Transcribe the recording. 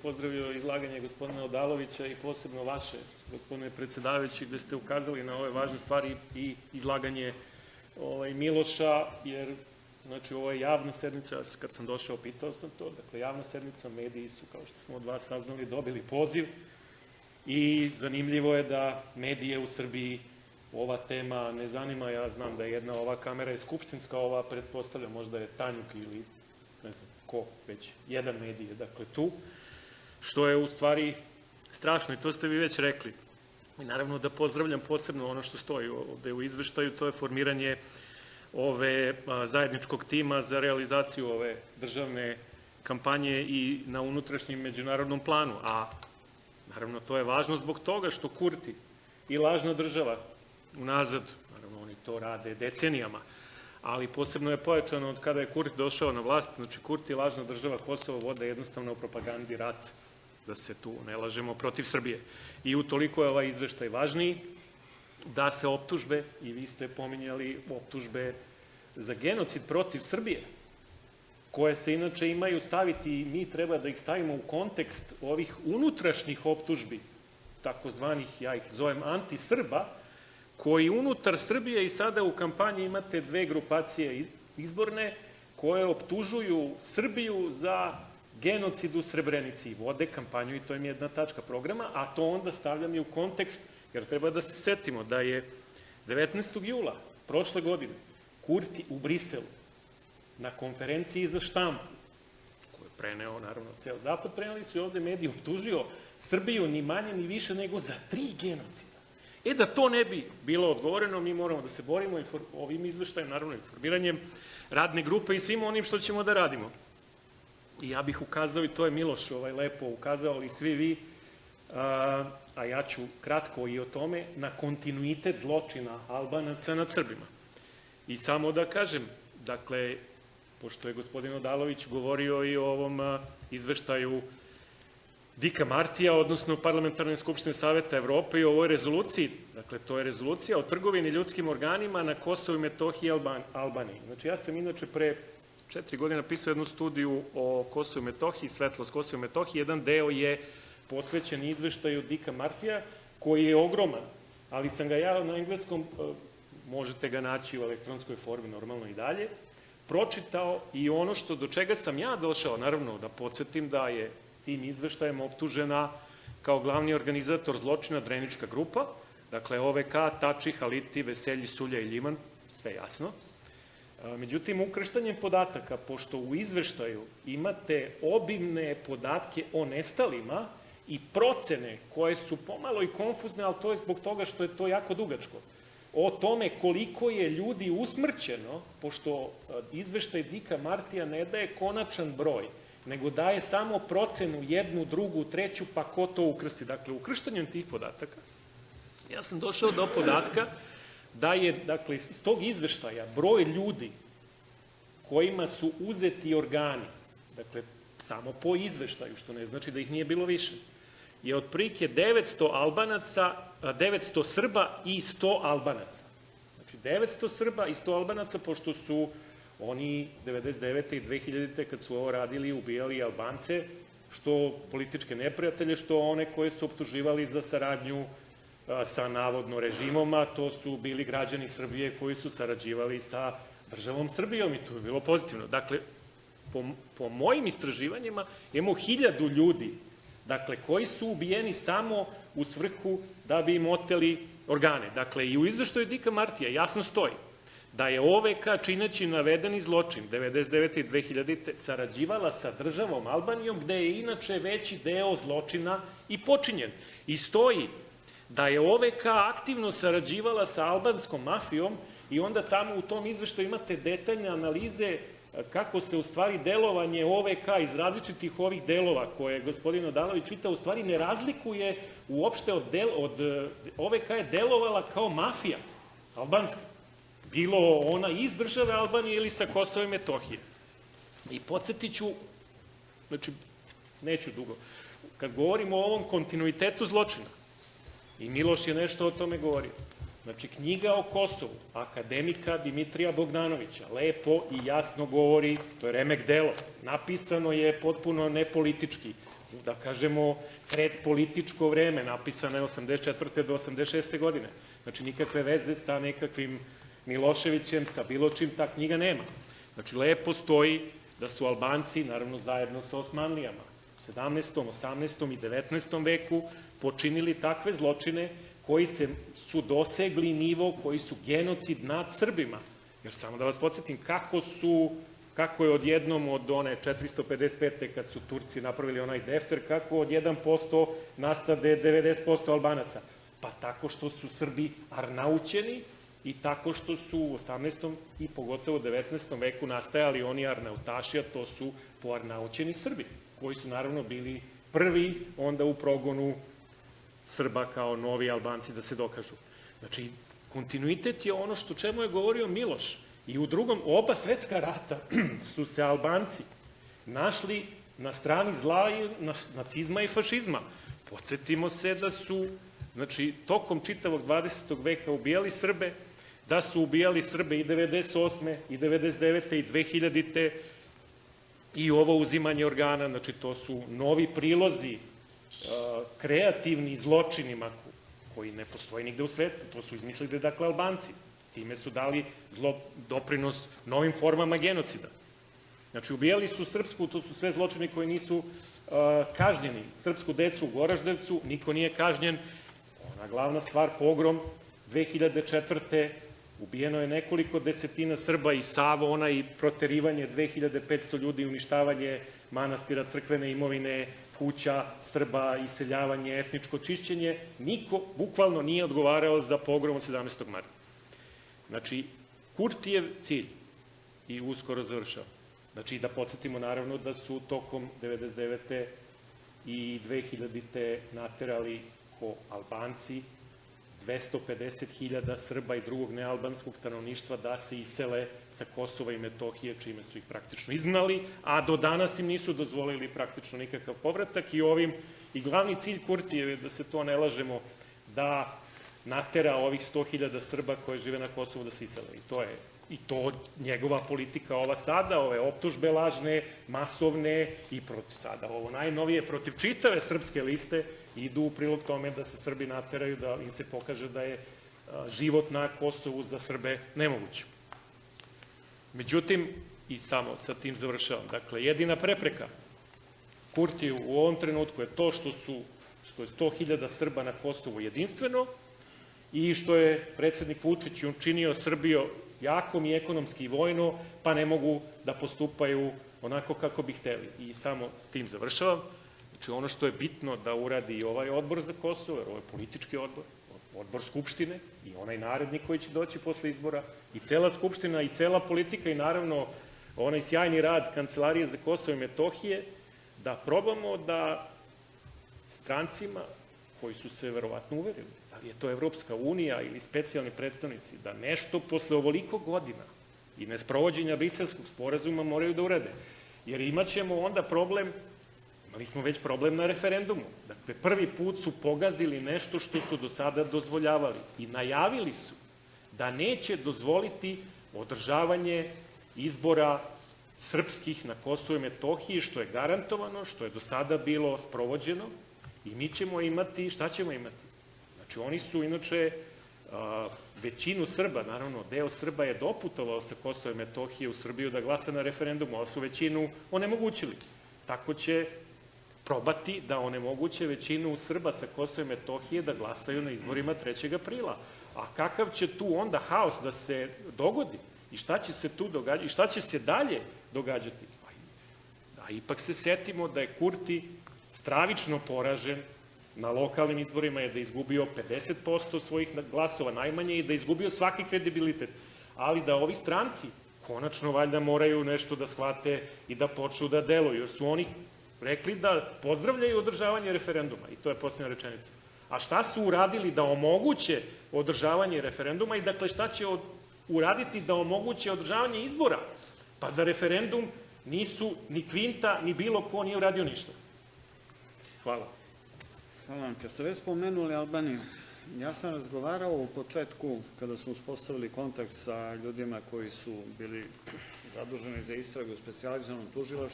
Pozdravio izlaganje gospodina Odalovića i posebno vaše, gospodine predsedavajući, gde ste ukazali na ove važne stvari i izlaganje Miloša, jer znači ovo je javna sednica, kad sam došao pitao sam to, dakle javna sednica, mediji su, kao što smo od vas saznali, dobili poziv i zanimljivo je da medije u Srbiji ova tema ne zanima. Ja znam da je jedna ova kamera je skupštinska, ova pretpostavljam možda je Tanjuk ili ne znam ko, već jedan medij je dakle tu, što je u stvari strašno i to ste vi već rekli. I naravno da pozdravljam posebno ono što stoji ovde u izveštaju, to je formiranje ove zajedničkog tima za realizaciju ove državne kampanje i na unutrašnjem međunarodnom planu. A naravno to je važno zbog toga što Kurti i lažna država unazad, naravno oni to rade decenijama, ali posebno je pojačano od kada je Kurti došao na vlast, znači Kurti i lažna država Kosovo vode jednostavno o propagandi rat, da se tu ne lažemo, protiv Srbije. I utoliko je ovaj izveštaj važniji, da se optužbe, i vi ste pominjali optužbe za genocid protiv Srbije, koje se inače imaju staviti i mi treba da ih stavimo u kontekst ovih unutrašnjih optužbi, takozvanih, ja ih zovem anti-Srba, koji unutar Srbije i sada u kampanji imate dve grupacije izborne koje optužuju Srbiju za genocid u Srebrenici i vode kampanju i to im je jedna tačka programa, a to onda stavljam i u kontekst, jer treba da se setimo da je 19. jula prošle godine Kurti u Briselu na konferenciji za štampu, koju je preneo naravno ceo Zapad, preneli su i ovde mediji, optužio Srbiju ni manje ni više nego za 3 genocida. Da to ne bi bilo odgovoreno, mi moramo da se borimo ovim izveštajem, naravno informiranjem radne grupe i svim onim što ćemo da radimo. I ja bih ukazao, i to je Miloš lepo ukazao, ali i svi vi, a ja ću kratko i o tome, na kontinuitet zločina Albanaca nad Srbima. I samo da kažem, dakle, pošto je gospodin Odalović govorio i o ovom izveštaju Dika Martija, odnosno Parlamentarne skupštine Saveta Evrope i o ovoj rezoluciji, dakle, to je rezolucija o trgovini ljudskim organima na Kosovu i Metohiji i Albaniji. Znači, ja sam inače pre 4 godine napisao jednu studiju o Kosovu i Metohiji, svetlost Kosova i Metohije. Jedan deo je posvećen izveštaju Dika Martija, koji je ogroman, ali sam ga ja na engleskom, možete ga naći u elektronskoj formi normalno i dalje, pročitao i ono do čega sam ja došao, naravno da podsjetim da je tim izveštajem optužena kao glavni organizator zločina Drenička grupa, dakle OVK, Tači, Haliti, Veselji, Sulja i Ljiman, sve jasno. Međutim, ukrštanjem podataka, pošto u izveštaju imate obimne podatke o nestalima i procene koje su pomalo i konfuzne, ali to je zbog toga što je to jako dugačko, o tome koliko je ljudi usmrćeno, pošto izveštaj Dika Martija ne daje konačan broj, nego daje samo procenu, jednu, drugu, treću, pa ko to ukrsti. Dakle, ukrštanjem tih podataka, ja sam došao do podatka da je, dakle, iz tog izveštaja broj ljudi kojima su uzeti organi, dakle, samo po izveštaju, što ne znači da ih nije bilo više, je otprilike 900 Srba i 100 Albanaca. Znači, 900 Srba i 100 Albanaca, pošto su oni 99. i 2000. kad su ovo radili, ubijali Albance, što političke neprijatelje, što one koje su optuživali za saradnju sa navodno režimom, a to su bili građani Srbije koji su sarađivali sa državom Srbijom i to je bilo pozitivno. Dakle, po mojim istraživanjima imamo 1000 ljudi, dakle, koji su ubijeni samo u svrhu da bi im oteli organe. Dakle, i u izveštaju Dika Martija jasno stoji da je OVK čineći navedeni zločin 99. i 2000. sarađivala sa državom Albanijom, gde je inače veći deo zločina i počinjen. I stoji da je OVK aktivno sarađivala sa albanskom mafijom i onda tamo u tom izveštaju imate detaljne analize kako se u stvari delovanje OVK iz različitih ovih delova koje je gospodin Odalović čitao, u stvari ne razlikuje uopšte od OVK je delovala kao mafija albanska, bilo ona iz države Albanije ili sa Kosova i Metohije. I podsjetit ću, znači, neću dugo, kad govorimo o ovom kontinuitetu zločina, i Miloš je nešto o tome govorio, znači knjiga o Kosovu, akademika Dimitrija Bogdanovića, lepo i jasno govori, to je remek delo, napisano je potpuno nepolitički, da kažemo, predpolitičko vreme, napisana je 84. do 86. godine. Znači, nikakve veze sa nekakvim Miloševićem, sa bilo čim, ta knjiga nema. Znači, lepo stoji da su Albanci, naravno zajedno sa Osmanlijama, u 17., 18. i 19. veku počinili takve zločine koji su dosegli nivo, koji su genocid nad Srbima. Jer samo da vas podsjetim, kako je odjednom od one 455. kad su Turci napravili onaj defter, kako od 1% nastade 90% Albanaca? Pa tako što su Srbi arnaućeni i tako što su u 18. i pogotovo u 19. veku nastajali oni arnautaši, a to su poarnaućeni Srbi, koji su naravno bili prvi onda u progonu Srba kao novi Albanci da se dokažu. Znači, kontinuitet je ono što čemu je govorio Miloš. I u oba svetska rata su se Albanci našli na strani zla i nacizma i fašizma. Podsjetimo se da su, znači, tokom čitavog 20. veka ubijali Srbe, da su ubijali Srbe i 98. i 99. i 2000. i ovo uzimanje organa, znači to su novi prilozi kreativni zločinima koji ne postoje nigde u svetu, to su izmislili dakle Albanci. Time su dali doprinos novim formama genocida. Znači, ubijali su srpsku, to su sve zločini koji nisu kažnjeni. Srpsku decu u Goraždevcu, niko nije kažnjen. Ona glavna stvar, pogrom, 2004. ubijeno je nekoliko desetina Srba i Savo, ona i proterivanje 2500 ljudi, uništavanje manastira, crkvene imovine, kuća Srba, iseljavanje, etničko čišćenje. Niko bukvalno nije odgovarao za pogrom od 17. marta. Znači, Kurtijev cilj, i uskoro završao, znači da podsjetimo naravno da su tokom 99. i 2000. naterali ko Albanci 250.000 Srba i drugog nealbanskog stanovništva da se isele sa Kosova i Metohije, čime su ih praktično izgnali, a do danas im nisu dozvolili praktično nikakav povratak i glavni cilj Kurtijev je, da se to ne lažemo, da natera ovih 100.000 Srba koje žive na Kosovu da se isele. I to njegova politika ova sada, ove optužbe lažne, masovne i sada ovo najnovije protiv čitave srpske liste idu u prilog tome da se Srbi nateraju, da im se pokaže da je život na Kosovu za Srbe nemoguć. Međutim, i samo sa tim završavam, dakle, jedina prepreka Kurtiju u ovom trenutku je to što je 100.000 Srba na Kosovu jedinstveno i što je predsednik Vučić učinio Srbiju jakom i ekonomski i vojno, pa ne mogu da postupaju onako kako bi hteli. I samo s tim završavam. Znači, ono što je bitno da uradi i ovaj odbor za Kosovo, jer ovo je politički odbor, odbor Skupštine i onaj naredni koji će doći posle izbora, i cela Skupština i cela politika i naravno onaj sjajni rad Kancelarije za Kosovo i Metohije, da probamo da strancima koji su se verovatno uverili, da li je to Evropska unija ili specijalni predstavnici, da nešto posle ovoliko godina i nesprovođenja Briselskog sporazuma moraju da urade. Jer imaćemo onda problem, imali smo već problem na referendumu. Dakle, prvi put su pogazili nešto što su do sada dozvoljavali i najavili su da neće dozvoliti održavanje izbora srpskih na Kosovu i Metohiji, što je garantovano, što je do sada bilo sprovođeno. I mi ćemo imati, šta ćemo imati? Znači, oni su inače većinu Srba, naravno, deo Srba je doputovao sa Kosova i Metohije u Srbiju da glasa na referendumu, ali su većinu onemogućili. Tako će probati da onemoguće većinu Srba sa Kosova i Metohije da glasaju na izborima 3. aprila. A kakav će tu onda haos da se dogodi? I šta će se tu događati? I šta će se dalje događati? A ipak se setimo da je Kurti stravično poražen na lokalnim izborima, je da je izgubio 50% svojih glasova najmanje i da je izgubio svaki kredibilitet. Ali da ovi stranci konačno valjda moraju nešto da shvate i da počnu da deluju, jer su oni rekli da pozdravljaju održavanje referenduma i to je posljednja rečenica. A šta su uradili da omoguće održavanje referenduma i dakle šta će uraditi da omoguće održavanje izbora? Pa za referendum nisu ni Kvinta, ni bilo ko nije uradio ništa. Hvala. Hvala vam. Kad ste već spomenuli Albaniju, ja sam razgovarao u početku kada smo uspostavili kontakt sa ljudima koji su bili zaduženi za istragu u specijalizovanom tužilaštvu